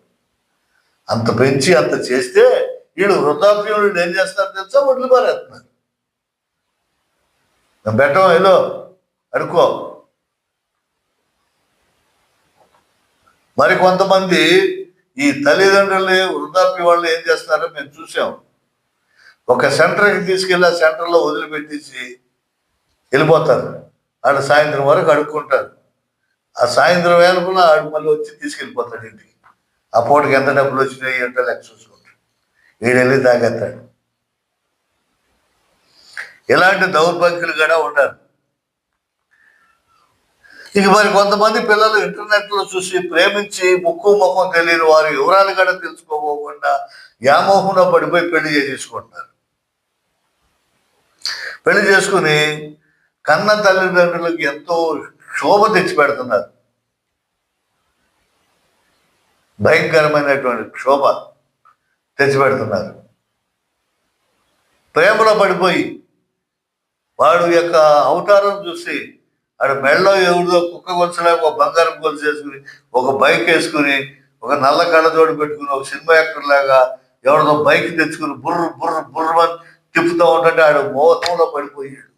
[SPEAKER 1] అంత పెంచి అంత చేస్తే వీళ్ళు వృద్ధాప్యంలో ఏం చేస్తారు తెలుసా, వడ్లు పారేస్తున్నారు. బెట్టం ఏదో అడుకో. మరి కొంతమంది ఈ తల్లిదండ్రులు వృద్ధాప్య వాళ్ళు ఏం చేస్తారో మేము చూసాం. ఒక సెంటర్కి తీసుకెళ్ళి ఆ సెంటర్లో వదిలిపెట్టేసి వెళ్ళిపోతారు. ఆడు సాయంత్రం వరకు అడుక్కుంటారు. ఆ సాయంత్రం వేళకున్న ఆడు మళ్ళీ వచ్చి తీసుకెళ్ళిపోతాడు ఇంటికి. ఆ పూటకి ఎంత డబ్బులు వచ్చినాయి అంటే లెక్క చూసుకుంటాడు. వీడు వెళ్ళి తాగేస్తాడు. ఇలాంటి దౌర్భాగ్యులు కూడా ఉంటారు. ఇక మరి కొంతమంది పిల్లలు ఇంటర్నెట్లో చూసి ప్రేమించి ముక్కు ముఖం తెలియని వారి వివరాలు కూడా తెలుసుకోకుండా వ్యామోహంలో పడిపోయి పెళ్లి చేసుకుంటున్నారు. పెళ్లి చేసుకుని కన్న తల్లిదండ్రులకు ఎంతో శోభ తెచ్చి పెడుతున్నారు. భయంకరమైనటువంటి క్షోభ తెచ్చిపెడుతున్నారు. ప్రేమలో పడిపోయి వాడు యొక్క అవతారం చూసి ఆడు మెడలో ఎవరిదో కుక్క గొలుసలాగా ఒక బంగారం గొలుసు వేసుకుని, ఒక బైక్ వేసుకుని, ఒక నల్ల కళ్ళజోడు పెట్టుకుని, ఒక సినిమా యాక్టర్ లాగా ఎవరిదో బైక్ తెచ్చుకుని బుర్రమని తిప్పుతూ ఉంటుంటే ఆడు మోహంలో పడిపోయాడు.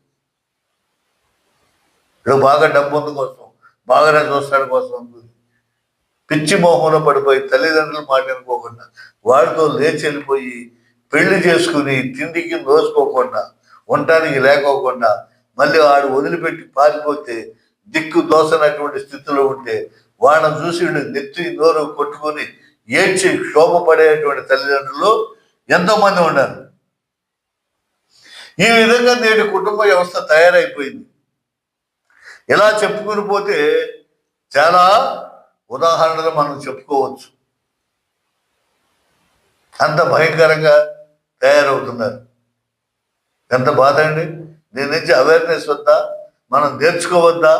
[SPEAKER 1] ఇప్పుడు బాగా డబ్బు ఉంది కోసం, బాగానే చూస్తాడు కోసం పిచ్చి మోహంలో పడిపోయి తల్లిదండ్రుల మాట అనుకోకుండా వాడితో లేచి వెళ్ళిపోయి పెళ్లి చేసుకుని తిండికి దోసుకోకుండా ఉండటానికి లేకోకుండా మళ్ళీ వాడు వదిలిపెట్టి పారిపోతే దిక్కు దోసనటువంటి స్థితిలో ఉంటే వాడిని చూసి నెత్తి నోరు కొట్టుకొని ఏడ్చి క్షోభపడేటువంటి తల్లిదండ్రులు ఎంతోమంది ఉన్నారు. ఈ విధంగా నేటి కుటుంబ వ్యవస్థ తయారైపోయింది. ఇలా చెప్పుకుని పోతే చాలా ఉదాహరణలు మనం చెప్పుకోవచ్చు. అంత భయంకరంగా తయారవుతున్నారు. ఎంత బాధ అండి. దీని నుంచి అవేర్నెస్ వద్దా, మనం నేర్చుకోవద్దా,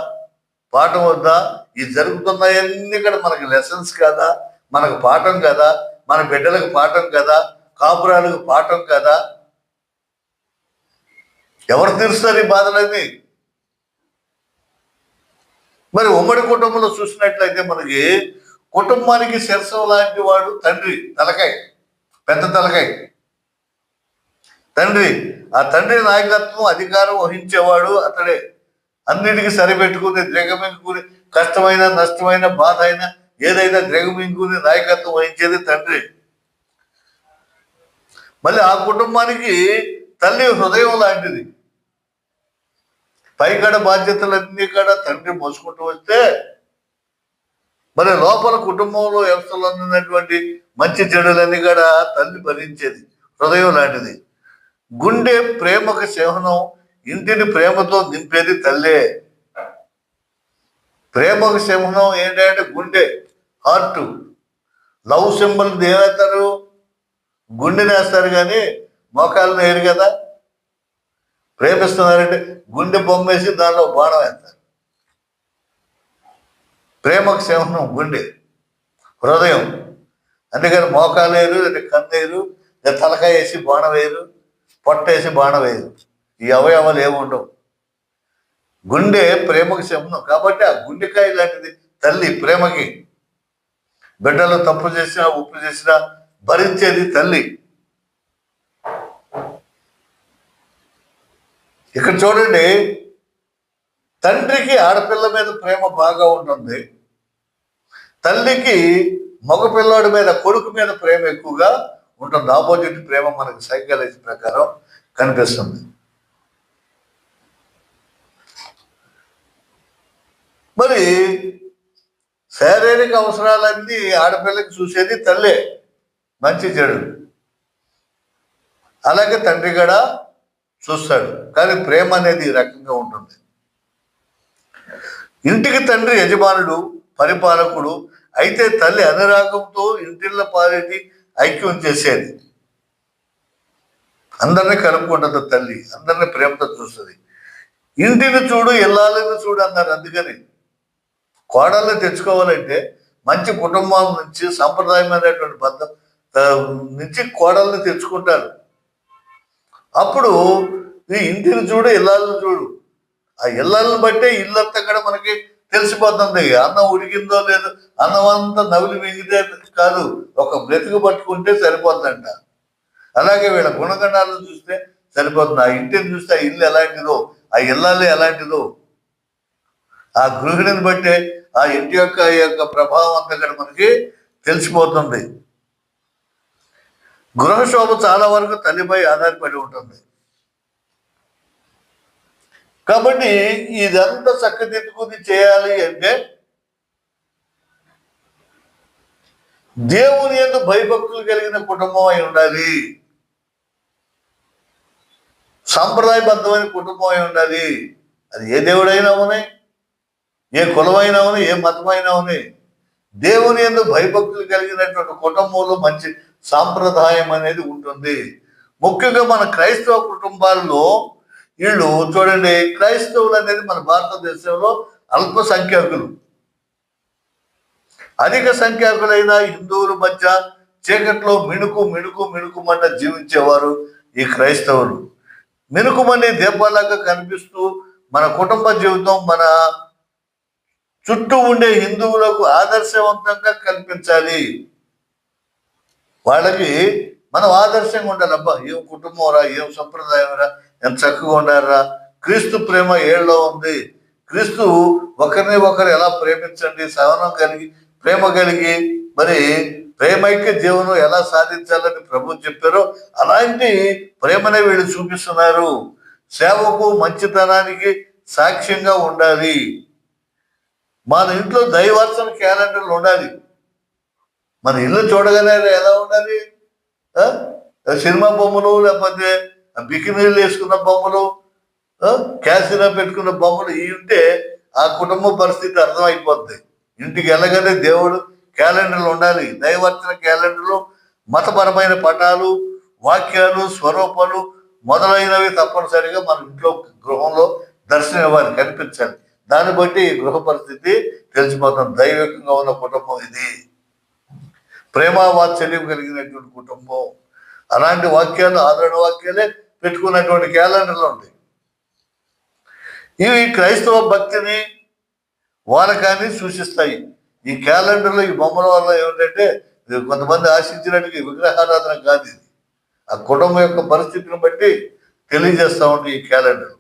[SPEAKER 1] పాఠం వద్దా? ఈ జరుగుతున్నాయన్నీ కూడా మనకి లెసన్స్ కదా, మనకు పాఠం కదా, మన బిడ్డలకు పాఠం కదా, కాపురాలకు పాఠం కదా. ఎవరు తీరుస్తారు ఈ బాధలన్నీ? మరి ఉమ్మడి కుటుంబంలో చూసినట్లయితే మనకి కుటుంబానికి శిరసం లాంటి వాడు తండ్రి, తలకాయ, పెద్ద తలకాయ. తండ్రి. ఆ తండ్రి నాయకత్వం అధికారం వహించేవాడు అతడే. అన్నిటికీ సరిపెట్టుకుని ద్రగమింగుకుని కష్టమైన నష్టమైన బాధ అయినా ఏదైనా ద్రగమింగుకుని నాయకత్వం వహించేది తండ్రి. మళ్ళీ ఆ కుటుంబానికి తల్లి హృదయం లాంటిది. పైకడ బాధ్యతలన్నీ కూడా తండ్రి మోసుకుంటూ వస్తే మరి లోపల కుటుంబంలో వ్యవస్థలో ఉన్నటువంటి మంచి చెడులన్నీ కూడా తల్లి భరించేది. హృదయం లాంటిది. గుండె ప్రేమకు చిహ్నం, ఇంటిని ప్రేమతో నింపేది తల్లే. ప్రేమకు చిహ్నం ఏంటంటే గుండె, హార్ట్. Love symbol ఏమేస్తారు? గుండెని వేస్తారు కానీ మోకాలు నేరు కదా. ప్రేమిస్తున్నారంటే గుండె బొమ్మేసి దానిలో బాణం వేస్తారు. ప్రేమకు చిహ్నం గుండె, హృదయం. అందుకని మోకాలు వేరు, కన్నేరు, తలకాయ వేసి బాణం వేరు, పొట్టేసి బాణం వేరు. ఈ అవయవాలు ఏముండవు. గుండె ప్రేమకు చిహ్నం కాబట్టి ఆ గుండెకాయ లాంటిది తల్లి ప్రేమకి. బిడ్డలు తప్పు చేసినా ఉప్పు చేసినా భరించేది తల్లి. ఇక్కడ చూడండి, తండ్రికి ఆడపిల్ల మీద ప్రేమ బాగా ఉంటుంది, తల్లికి మగపిల్లాడి మీద కొడుకు మీద ప్రేమ ఎక్కువగా ఉంటుంది. ఆపోజిట్ ప్రేమ మనకి సైకాలజీ ప్రకారం కనిపిస్తుంది. మరి శారీరక అవసరాలన్నీ ఆడపిల్లకి చూసేది తల్లే, మంచి చెడు. అలాగే తండ్రి కూడా చూస్తాడు. కానీ ప్రేమ అనేది ఈ రకంగా ఉంటుంది. ఇంటికి తండ్రి యజమానుడు, పరిపాలకుడు అయితే తల్లి అనురాగంతో ఇంటిళ్ళ పాలిటి ఐక్యం చేసేది. అందరినీ కలుపుకుంటుంది తల్లి, అందరినీ ప్రేమతో చూస్తుంది. ఇంటిని చూడు ఇల్లాలని చూడు అన్నారు. అందుకని కోడల్ని తెచ్చుకోవాలంటే మంచి కుటుంబం నుంచి సంప్రదాయమైనటువంటి బద్ధం నుంచి కోడల్ని తెచ్చుకుంటారు. అప్పుడు ఈ ఇంటిని చూడు ఇల్లాలను చూడు. ఆ ఇళ్ళని బట్టే ఇల్లంతా కూడా మనకి తెలిసిపోతుంది. అన్నం ఉడికిందో లేదో, అన్నం అంతా నవిలి మింగితే కాదు, ఒక బ్రతుకు పట్టుకుంటే సరిపోతుందంట. అలాగే వీళ్ళ గుణగణాలను చూస్తే సరిపోతుంది. ఆ ఇంటిని చూస్తే ఆ ఇల్లు ఎలాంటిదో, ఆ ఇల్లాలు ఎలాంటిదో, ఆ గృహిణిని బట్టే ఆ ఇంటి యొక్క ప్రభావం అంతా కూడా మనకి తెలిసిపోతుంది. గృహశోభ చాలా వరకు తల్లిపై ఆధారపడి ఉంటుంది. కాబట్టి ఇదంతా చక్కదిద్దుకుని చేయాలి అంటే దేవుని యందు భయభక్తులు కలిగిన కుటుంబం అయి ఉండాలి, సాంప్రదాయబద్ధమైన కుటుంబం అయి ఉండాలి. అది ఏ దేవుడైనా ఉన్నాయి, ఏ కులమైనా ఉన్నాయి, ఏ మతమైనా ఉన్నాయి. దేవుని యందు భయభక్తులు కలిగినటువంటి కుటుంబంలో మంచి సాంప్రదాయం అనేది ఉంటుంది. ముఖ్యంగా మన క్రైస్తవ కుటుంబాల్లో వీళ్ళు చూడండి, క్రైస్తవులు అనేది మన భారతదేశంలో అల్పసంఖ్యాకులు. అధిక సంఖ్యాకులైన హిందువుల మధ్య చీకట్లో మిణుకుమంట జీవించేవారు ఈ క్రైస్తవులు. మిణుకుమని దీపాలాగా కనిపిస్తూ మన కుటుంబ జీవితం మన చుట్టూ ఉండే హిందువులకు ఆదర్శవంతంగా కల్పించాలి. వాళ్ళకి మనం ఆదర్శంగా ఉండాలి. అబ్బా ఏం కుటుంబం రా, ఏం సంప్రదాయం రా, ఎంత చక్కగా ఉండారా, క్రీస్తు ప్రేమ ఏళ్ళలో ఉంది, క్రీస్తు ఒకరిని ఒకరు ఎలా ప్రేమించండి, సహనం కలిగి ప్రేమ కలిగి మరి ప్రేమైక్య జీవనం ఎలా సాధించాలని ప్రభు చెప్పారో అలాంటి ప్రేమనే వీళ్ళు చూపిస్తున్నారు. సేవకు మంచితనానికి సాక్ష్యంగా ఉండాలి. మన ఇంట్లో దైవార్చన క్యాలెండర్లు ఉండాలి. మన ఇల్లు చూడగానే ఎలా ఉండాలి? సినిమా బొమ్మలు, లేకపోతే బికినీళ్ళు వేసుకున్న బొమ్మలు, క్యాసినో పెట్టుకున్న బొమ్మలు ఇవి ఉంటే ఆ కుటుంబ పరిస్థితి అర్థమైపోద్ది. ఇంటికి వెళ్ళగానే దేవుడు క్యాలెండర్లు ఉండాలి. దైవార్చన క్యాలెండర్లు, మతపరమైన పటాలు, వాక్యాలు, స్వరూపాలు మొదలైనవి తప్పనిసరిగా మన ఇంట్లో గృహంలో దర్శనం ఇవ్వాలి, కనిపించాలి. దాన్ని బట్టి ఈ గృహ పరిస్థితి తెలిసిపోతుంది. దైవికంగా ఉన్న కుటుంబం ఇది, ప్రేమ వాత్సల్యం కలిగినటువంటి కుటుంబం. అలాంటి వాక్యాలు, ఆదరణ వాక్యాలే పెట్టుకున్నటువంటి క్యాలెండర్లు ఉంటాయి. ఇవి క్రైస్తవ భక్తిని వారకాన్ని సూచిస్తాయి. ఈ క్యాలెండర్లో ఈ బొమ్మల వల్ల ఏమిటంటే కొంతమంది ఆశించినట్టుగా విగ్రహారాధన కాదు ఇది. ఆ కుటుంబం యొక్క పరిస్థితిని బట్టి తెలియజేస్తూ ఉంది ఈ క్యాలెండర్.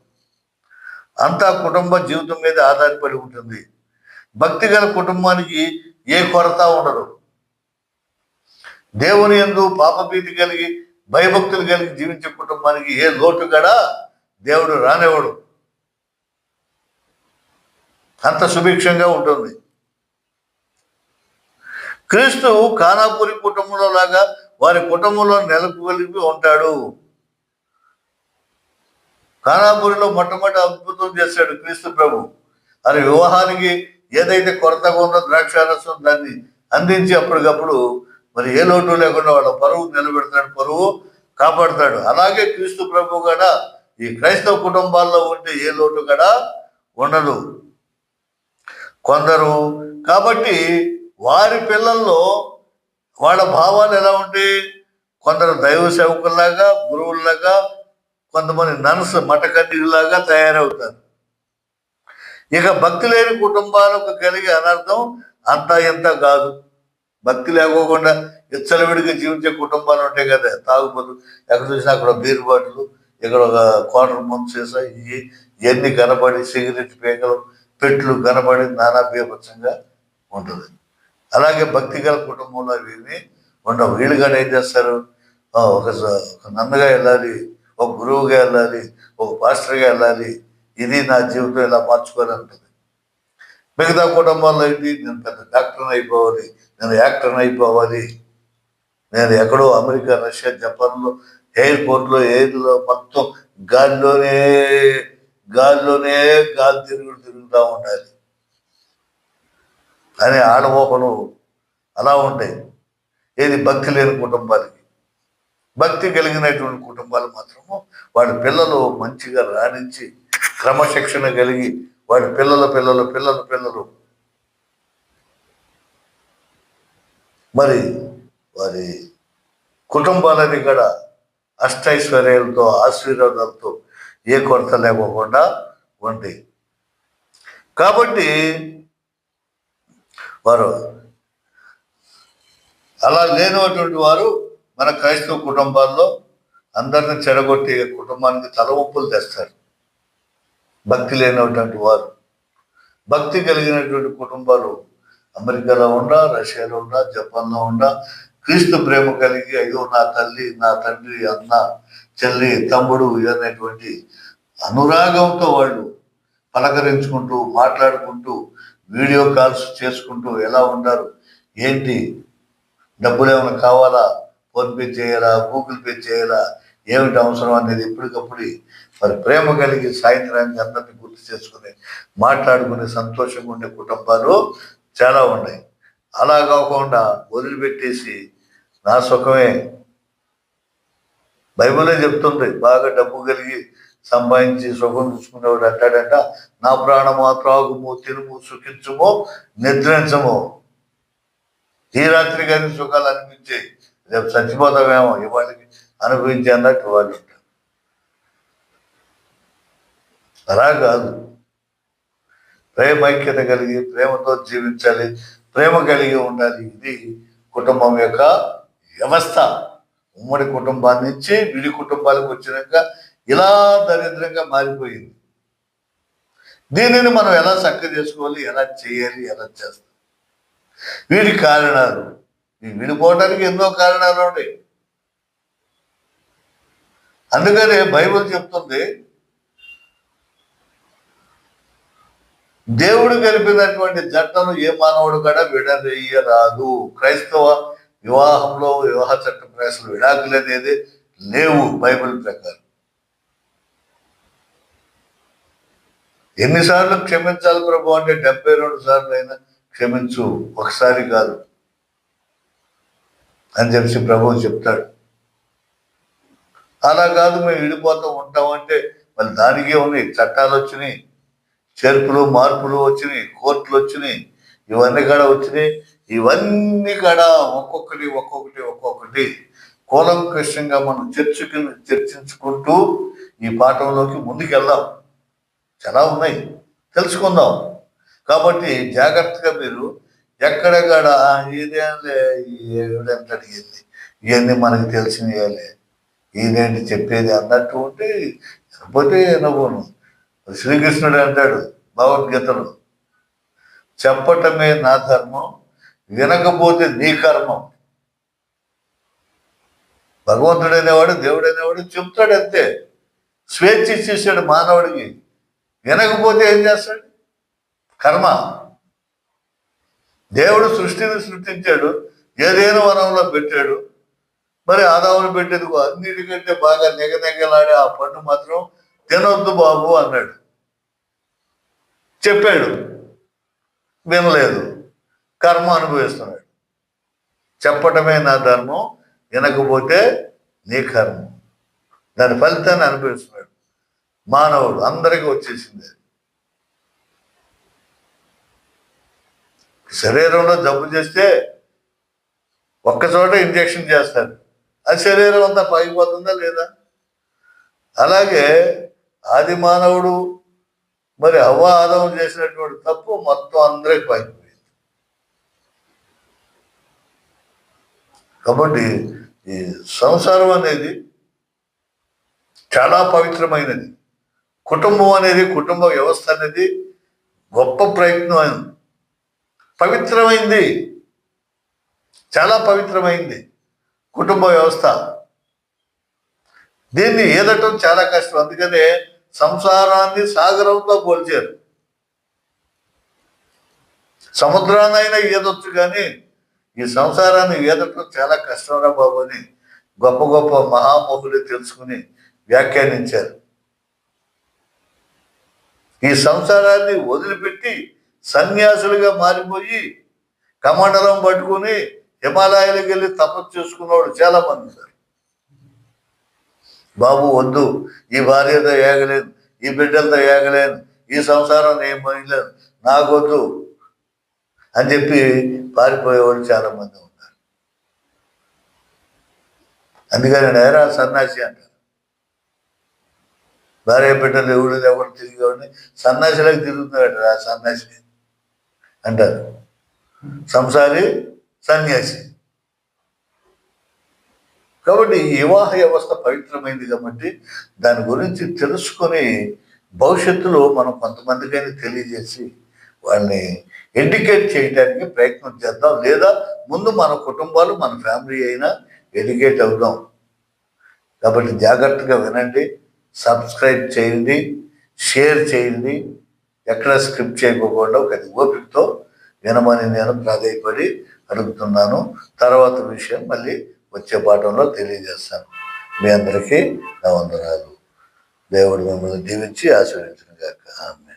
[SPEAKER 1] అంతా కుటుంబ జీవితం మీద ఆధారపడి ఉంటుంది. భక్తి గల కుటుంబానికి ఏ కొరత ఉండదు. దేవుని యందు పాపభీతి కలిగి భయభక్తులు కలిగి జీవించే కుటుంబానికి ఏ లోటు కూడా దేవుడు రానివ్వడు. అంత సుభిక్షంగా ఉంటుంది. క్రీస్తు కానాపురి కుటుంబంలో లాగా వారి కుటుంబంలో నెలకొల్పి ఉంటాడు. కానాపురిలో మొట్టమొదటి అద్భుతం చేశాడు క్రీస్తు ప్రభు. అది వివాహానికి ఏదైతే కొరతగా ఉందో ద్రాక్షారసం దాన్ని అందించి అప్పటికప్పుడు మరి ఏ లోటు లేకుండా వాళ్ళ పరువు నిలబెడతాడు, పరువు కాపాడుతాడు. అలాగే క్రీస్తు ప్రభు కూడా ఈ క్రైస్తవ కుటుంబాల్లో ఉంటే ఏ లోటు కూడా ఉండదు. కొందరు కాబట్టి వారి పిల్లల్లో వాళ్ళ భావాలు ఎలా ఉంటాయి? కొందరు దైవ సేవకుల్లాగా, గురువుల్లాగా, కొంతమంది నన్స్ మఠకన్నిలాగా తయారవుతారు. ఇక భక్తి లేని కుటుంబాలకు కలిగే అనర్థం అంతా ఇంత కాదు. భక్తి లేకోకుండా ఇచ్చలవిడిగా జీవించే కుటుంబాలు ఉంటాయి కదా, తాగుబోతు, ఎక్కడ చూసినా అక్కడ బీరు బాటిల్, ఇక్కడ ఒక క్వార్టర్ ముంచేసా, ఇవన్నీ కనబడి సిగరెట్ పేకలు పెట్లు కనబడి నానా బీభత్సంగా ఉంటుంది. అలాగే భక్తి గల కుటుంబంలో ఇవి ఉండవు. వీళ్ళు కూడా ఏం చేస్తారు? ఒక నన్నగా వెళ్ళాలి, ఒక గురువుగా వెళ్ళాలి, ఒక పాస్టర్గా వెళ్ళాలి, ఇది నా జీవితం ఇలా మార్చుకోవాలి ఉంటుంది. మిగతా కుటుంబాల్లో ఏంటి? నేను పెద్ద డాక్టర్ని అయిపోవాలి, నేను యాక్టర్ని అయిపోవాలి, నేను ఎక్కడో అమెరికా, రష్యా, జపాన్లో ఎయిర్పోర్ట్లో ఎయిర్లో మొత్తం గాలిలోనే గాలి తిరుగుతూ ఉండాలి అనే ఆడమోపలు అలా ఉంటాయి. ఏది భక్తి లేని కుటుంబాలకి. భక్తి కలిగినటువంటి కుటుంబాలు మాత్రము వాడి పిల్లలు మంచిగా రాణించి క్రమశిక్షణ కలిగి వాడి పిల్లలు మరి వారి కుటుంబాలని కూడా అష్టైశ్వర్యాలతో ఆశీర్వాదాలతో ఏ కొరత లేకోకుండా ఉంటాయి. కాబట్టి వారు అలా లేనటువంటి వారు మన క్రైస్తవ కుటుంబాల్లో అందరిని చెడగొట్టి కుటుంబానికి తలవంపులు తెస్తారు. భక్తి లేనటువంటి వారు. భక్తి కలిగినటువంటి కుటుంబాలు అమెరికాలో ఉండా, రష్యాలో ఉండా, జపాన్లో ఉండా క్రీస్తు ప్రేమ కలిగి అయ్యో నా తల్లి, నా తండ్రి, అన్న, చెల్లి, తమ్ముడు అనేటువంటి అనురాగంతో వాళ్ళు పలకరించుకుంటూ మాట్లాడుకుంటూ వీడియో కాల్స్ చేసుకుంటూ ఎలా ఉంటారు, ఏంటి, డబ్బులు ఏమైనా కావాలా, ఫోన్పే చేయాలా, గూగుల్ పే చేయాలా, ఏమిటి అవసరం అనేది ఎప్పటికప్పుడు మరి ప్రేమ కలిగి సాయంత్రానికి అందరినీ గుర్తు చేసుకుని మాట్లాడుకుని సంతోషంగా ఉండే కుటుంబాలు చాలా ఉన్నాయి. అలా కాకుండా వదిలిపెట్టేసి నా సుఖమే, బైబిలే చెప్తుంది, బాగా డబ్బు కలిగి సంపాదించి సుఖం చూసుకునేవాడు అంటాడంట, నా ప్రాణమా త్రాగుము, తినుము, సుఖించుము, నిద్రించము. ఈ రాత్రి కానీ సుఖాలు అనిపించాయి, రేపు చచ్చిపోతామేమో ఇవాళకి అనుభవించే అన్నట్టు వాళ్ళు ఉంటారు. అలా కాదు. ప్రేమైక్యత కలిగి ప్రేమతో జీవించాలి, ప్రేమ కలిగి ఉండాలి. ఇది కుటుంబం యొక్క వ్యవస్థ. ఉమ్మడి కుటుంబాన్ని నుంచి విడి కుటుంబాలకు వచ్చినాక ఇలా దరిద్రంగా మారిపోయింది. దీనిని మనం ఎలా చక్క చేసుకోవాలి, ఎలా చేయాలి, ఎలా చేస్తాం? వీడి కారణాలు, విడిపోవడానికి ఎన్నో కారణాలు ఉంటాయి. అందుకనే బైబిల్ చెప్తుంది, దేవుడు కలిపినటువంటి జంటను ఏ మానవుడు కూడా విడదీయరాదు. క్రైస్తవ వివాహంలో వివాహ చట్టం ప్రకారం విడాకులు అనేది లేవు బైబిల్ ప్రకారం. ఎన్నిసార్లు క్షమించాలి ప్రభు అంటే 72 సార్లు అయినా క్షమించు, ఒకసారి కాదు అని చెప్పి ప్రభువు చెప్తాడు. అలా కాదు మేము విడిపోతూ ఉంటామంటే మళ్ళీ దానికే ఉన్నాయి, చట్టాలు వచ్చినాయి, చేర్పులు మార్పులు వచ్చినాయి, కోర్టులు వచ్చినాయి, ఇవన్నీ కూడా వచ్చినాయి. ఇవన్నీ కూడా ఒక్కొక్కటి కూలంకషంగా మనం చర్చించుకుంటూ ఈ పాఠంలోకి ముందుకెళ్దాం. చాలా ఉన్నాయి, తెలుసుకుందాం. కాబట్టి జాగ్రత్తగా మీరు ఎక్కడ కూడా ఇదేంలే, ఏమిడంత అడిగింది, ఇవన్నీ మనకు తెలిసినయాలే, ఈయనేంటి చెప్పేది అన్నట్టు ఉంటే లేకపోతే నవ్వును. శ్రీకృష్ణుడు అంటాడు భగవద్గీతలో, చెప్పటమే నా ధర్మం, వినకపోతే నీ కర్మం. భగవంతుడు అనేవాడు, దేవుడు అనేవాడు చెప్తాడు అంతే. స్వేచ్ఛ ఇచ్చేసాడు మానవుడికి. వినకపోతే ఏం చేస్తాడు? కర్మ. దేవుడు సృష్టిని సృష్టించాడు, ఏదైనా వనంలో పెట్టాడు. మరి ఆదామును పెట్టేందుకు అన్నిటికంటే బాగా నెగనెగలాడే ఆ పండు మాత్రం తినొద్దు బాబు అన్నాడు. చెప్పాడు, వినలేదు, కర్మ అనుభవిస్తున్నాడు. చెప్పటమే నా ధర్మం, వినకపోతే నీ కర్మం. దాని ఫలితాన్ని అనుభవిస్తున్నాడు మానవుడు. అందరికీ వచ్చేసింది. శరీరంలో జబ్బు చేస్తే ఒక్కచోట ఇంజెక్షన్ చేస్తారు, అది శరీరం అంతా పైపోతుందా లేదా? అలాగే ఆది మానవుడు మరి హవ్వ ఆదాము చేసినటువంటి తప్పు మొత్తం అందరికి పైపోయింది. కాబట్టి ఈ సంసారం అనేది చాలా పవిత్రమైనది. కుటుంబం అనేది, కుటుంబ వ్యవస్థ అనేది గొప్ప ప్రయత్నం, పవిత్రమైంది, చాలా పవిత్రమైంది కుటుంబ వ్యవస్థ. దీన్ని ఏదటం చాలా కష్టం. అందుకనే సంసారాన్ని సాగరంతో పోల్చారు. సముద్రాన్నైనా ఈదొచ్చు, కానీ ఈ సంసారాన్ని ఈదటం చాలా కష్టంరా బాబు అని గొప్ప గొప్ప మహామహులు తెలుసుకుని వ్యాఖ్యానించారు. ఈ సంసారాన్ని వదిలిపెట్టి సన్యాసులుగా మారిపోయి కమండలం పట్టుకుని హిమాలయాలకు వెళ్ళి తపస్సు చేసుకున్నవాడు చాలా మంది సార్. బాబు వద్దు, ఈ భార్యతో ఏగలేను, ఈ బిడ్డలతో ఏగలేను, ఈ సంసారం నేను పోయలేను, నాకొద్దు అని చెప్పి పారిపోయేవాళ్ళు చాలా మంది ఉన్నారు. అందుకని నేరా సన్యాసి అంటారు. భార్య బిడ్డలు ఎవరు తిరిగేవాడిని సన్యాసిలోకి తిరుగుతున్నాడు ఆ సన్యాసి అంటారు. సంసారి సన్యాసి. కాబట్టి ఈ వివాహ వ్యవస్థ పవిత్రమైంది కాబట్టి దాని గురించి తెలుసుకొని భవిష్యత్తులో మనం కొంతమందికైనా తెలియజేసి వాళ్ళని ఎడ్యుకేట్ చేయడానికి ప్రయత్నం చేద్దాం. లేదా ముందు మన కుటుంబాలు, మన ఫ్యామిలీ అయినా ఎడ్యుకేట్ అవుదాం. కాబట్టి జాగ్రత్తగా వినండి, సబ్స్క్రైబ్ చేయండి, షేర్ చేయండి. ఎక్కడ స్క్రిప్ట్ చేయకపోకుండా ఒక ఓపికతో వినమని నేను ప్రాధాయపడి అడుగుతున్నాను. తర్వాత విషయం మళ్ళీ వచ్చే పాఠంలో తెలియజేస్తాను. మీ అందరికీ నా వందనాలు. దేవుడు మిమ్మల్ని దీవించి ఆశీర్వదించును గాక. ఆమేన్.